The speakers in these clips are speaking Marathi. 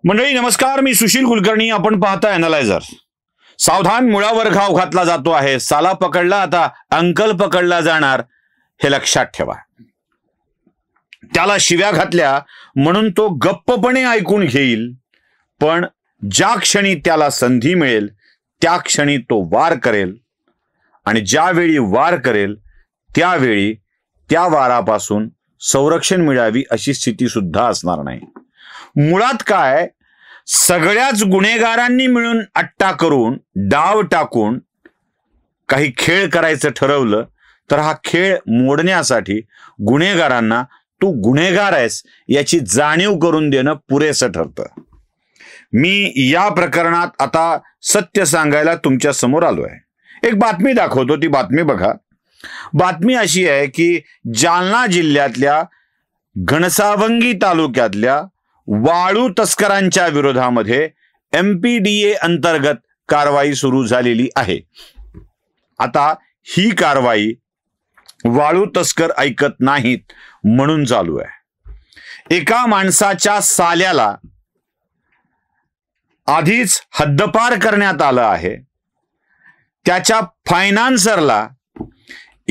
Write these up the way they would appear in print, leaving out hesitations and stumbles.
मंडळी नमस्कार, मी सुशील कुलकर्णी. आपण पाहता अॅनालायझर. सावधान, मुळावर घाव घातला जातो आहे. साला पकडला, आता अंकल पकडला जाणार, हे लक्षात ठेवा. त्याला शिव्या घातल्या म्हणून तो गप्पपणे ऐकून घेईल, पण ज्या क्षणी त्याला संधी मिळेल त्या क्षणी तो वार करेल, आणि ज्यावेळी वार करेल त्यावेळी त्या वारापासून संरक्षण मिळावी अशी स्थिती सुद्धा असणार नाही. मुळात काय, सगळ्याच गुन्हेगारांनी मिळून अट्टा करून डाव टाकून काही खेळ करायचं ठरवलं तर हा खेळ मोडण्यासाठी गुन्हेगारांना तू गुन्हेगार आहेस याची जाणीव करून देणं पुरेसं ठरतं. मी या प्रकरणात आता सत्य सांगायला तुमच्या समोर आलो आहे. एक बातमी दाखवतो, ती बातमी बघा. बातमी अशी आहे की जालना जिल्ह्यातल्या घनसावंगी तालुक्यातल्या वाळू तस्करांच्या विरोधामध्ये MPDA अंतर्गत कारवाई सुरू झालेली आहे. आता ही कारवाई वाळू तस्कर ऐकत नाहीत म्हणून चालू आहे. एका माणसाच्या साल्याला आधीच हद्दपार करण्यात आलं आहे. त्याच्या फायनान्सरला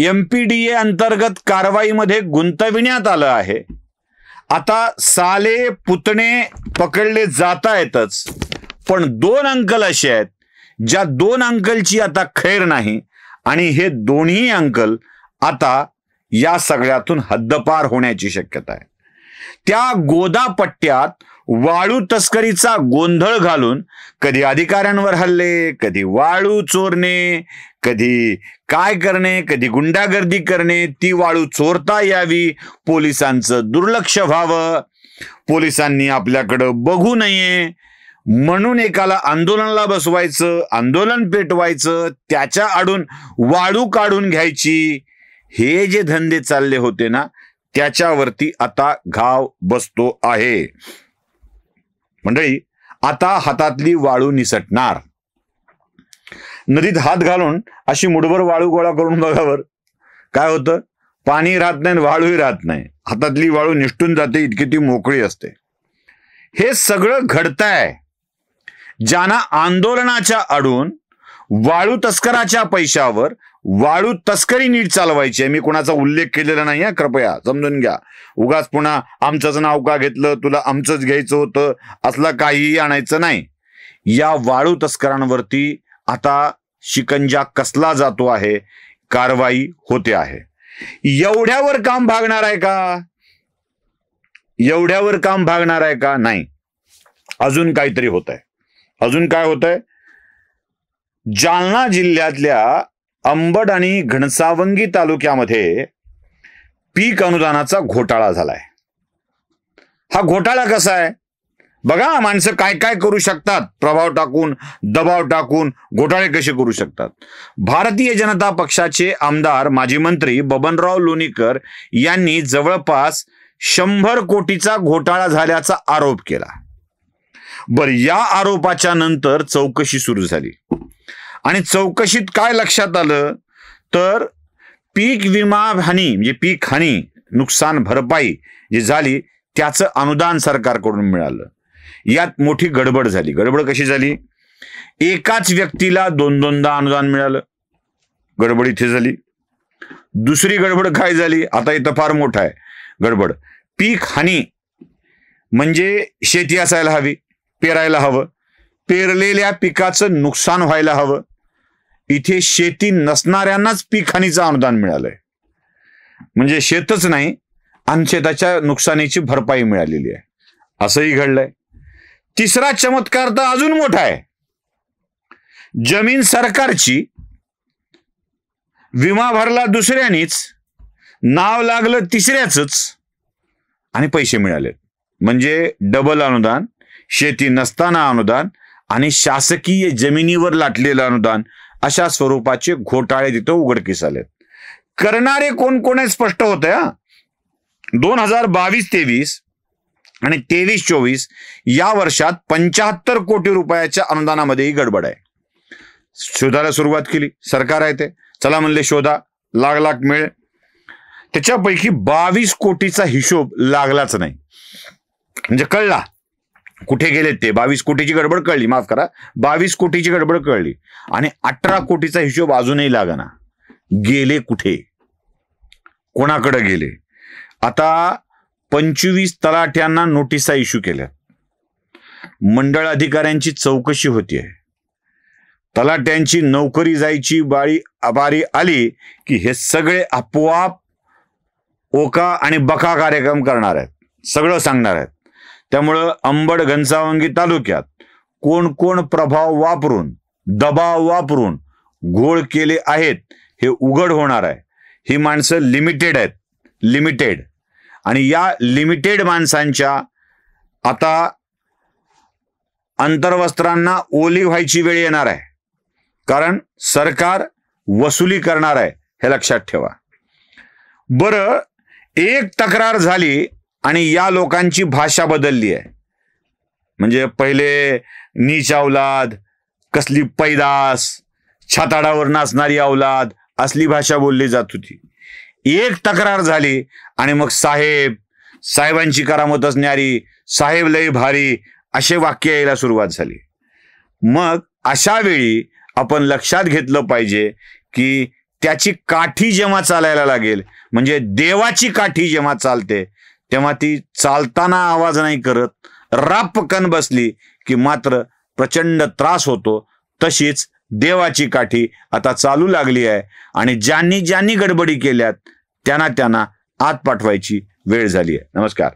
MPDA अंतर्गत कारवाईमध्ये गुंतविण्यात आलं आहे. आता साले पुतणे पकडले जातायतच, पण दोन अंकल असे आहेत ज्या दोन अंकलची आता खैर नाही, आणि हे दोन्ही अंकल आता या सगळ्यातून हद्दपार होण्याची शक्यता आहे. त्या गोदापट्ट्यात वाळू तस्करीचा गोंधळ घालून कधी अधिकाऱ्यांवर हल्ले, कधी वाळू चोरणे, कधी काय करणे, कधी गुंडागर्दी करणे, ती वाळू चोरता यावी, पोलिसांचं दुर्लक्ष व्हावं, पोलिसांनी आपल्याकडं बघू नये म्हणून एकाला आंदोलनाला बसवायचं, आंदोलन पेटवायचं, त्याच्या आडून वाळू काढून घ्यायची, हे जे धंदे चालले होते ना, त्याच्यावरती आता घाव बसतो आहे. मंडळी, आता हातातली वाळू निसटणार. नदीत हात घालून अशी मुठभर वाळू गोळा करून बघावर काय होतं. पाणी राहत नाही, वाळूही राहत नाही, हातातली वाळू निसटून जाते, इतकी ती मोकळी असते. हे सगळं घडतंय ज्यांना आंदोलनाच्या आडून वाळू तस्कराच्या पैशावर वाळू तस्करी नीट चालवायची आहे. मी कोणाचा उल्लेख केलेला नाही, कृपया समजून घ्या. उगाच पुन्हा आमचंच नाव का घेतलं, तुला आमचंच घ्यायचं होतं, असलं काहीही आणायचं नाही. या वाळू तस्करांवरती आता शिकंजा कसला जातो आहे, कारवाई होते आहे. एवढ्यावर काम भागणार आहे का? एवढ्यावर काम भागणार आहे का? नाही, अजून काहीतरी होत आहे. अजून काय होत आहे? जालना जिल्ह्यातल्या अंबड आणि घनसावंगी तालुक्यामध्ये पीक अनुदानाचा घोटाळा झालाय. हा घोटाळा कसा आहे बघा. माणसं काय काय करू शकतात, प्रभाव टाकून, दबाव टाकून घोटाळे कसे करू शकतात. भारतीय जनता पक्षाचे आमदार माजी मंत्री बबनराव लोणीकर यांनी जवळपास 100 कोटीचा घोटाळा झाल्याचा आरोप केला. बर, या आरोपाच्या नंतर चौकशी सुरू झाली, आणि चौकशीत काय लक्षात आलं तर पीक विमा हानी म्हणजे पीक हानी नुकसान भरपाई जी झाली त्याचं अनुदान सरकारकडून मिळालं. यात मोठी गडबड झाली. गडबड कशी झाली? एकाच व्यक्तीला 2-2दा अनुदान मिळालं. गडबड इथे झाली. दुसरी गडबड काय झाली? आता इथं फार मोठा आहे गडबड. पीक हानी म्हणजे शेती असायला हवी, पेरायला हवं, पेरलेल्या पिकाचं नुकसान व्हायला हवं. इथे शेती नसणाऱ्यांनाच पीक हानीचं अनुदान मिळालंय, म्हणजे शेतच नाही आणि शेताच्या नुकसानीची भरपाई मिळालेली आहे. असंही घडलंय. तिसरा चमत्कार तर अजून मोठा आहे. जमीन सरकारची, विमा भरला दुसऱ्यानीच, नाव लागलं तिसऱ्याच, आणि पैसे मिळाले. म्हणजे डबल अनुदान, शेती नसताना अनुदान आणि शासकीय जमिनीवर लाटलेलं अनुदान, अशा स्वरूपाचे घोटाळे तिथं उघडकीस आलेत. करणारे कोण कोण आहे स्पष्ट होत आहे. 2022-23 आणि 23-24 या वर्षात 75 कोटी रुपयाच्या अनुदानामध्येही गडबड आहे. शोधायला सुरुवात केली, सरकार आहे ते, चला म्हणले शोधा, लाख मिळ. त्याच्यापैकी 22 कोटीचा हिशोब लागलाच नाही, म्हणजे कळला कुठे गेलेत ते? 22 कोटीची गडबड कळली, माफ करा, 22 कोटीची गडबड कळली आणि 18 कोटीचा हिशोब अजूनही लागना. गेले कुठे, कोणाकडे गेले? आता 25 तलाठ्यांना नोटिसा इश्यू केल्या. मंडळ अधिकाऱ्यांची चौकशी होतीये. तलाट्यांची नोकरी जायची बारी आली की हे सगळे आपोआप ओका आणि बका कार्यक्रम करणार आहेत, सगळं सांगणार आहेत. त्यामुळं अंबड घनसावंगी तालुक्यात कोण कोण प्रभाव वापरून, दबाव वापरून घोळ केले आहेत हे उघड होणार आहे. ही माणसं लिमिटेड आहेत, लिमिटेड. आणि या लिमिटेड माणसांच्या आता अंतर्वस्त्रांना ओली व्हायची वेळ येणार आहे, कारण सरकार वसुली करणार आहे, हे लक्षात ठेवा. बरं, एक तक्रार झाली आणि या लोकांची भाषा बदलली आहे. म्हणजे पहिले नीच औलाद, कसली पैदास, छाताडावर नाचणारी औलाद, असली भाषा बोलली जात होती. एक तक्रार झाली आणि मग साहेब, साहेबांची करामतच न्यारी, साहेब लय भारी, असे वाक्य यायला सुरुवात झाली. मग अशा वेळी आपण लक्षात घेतलं पाहिजे की त्याची काठी जेव्हा चालायला लागेल, म्हणजे देवाची काठी जेव्हा चालते, तेव्हा ती चालताना आवाज नाही करत, रापकन बसली की मात्र प्रचंड त्रास होतो. तशीच देवाची काठी आता चालू लागली आहे आणि ज्यांनी ज्यांनी गडबडी केल्यात त्यांना आत पाठवायची वेळ झाली आहे. नमस्कार.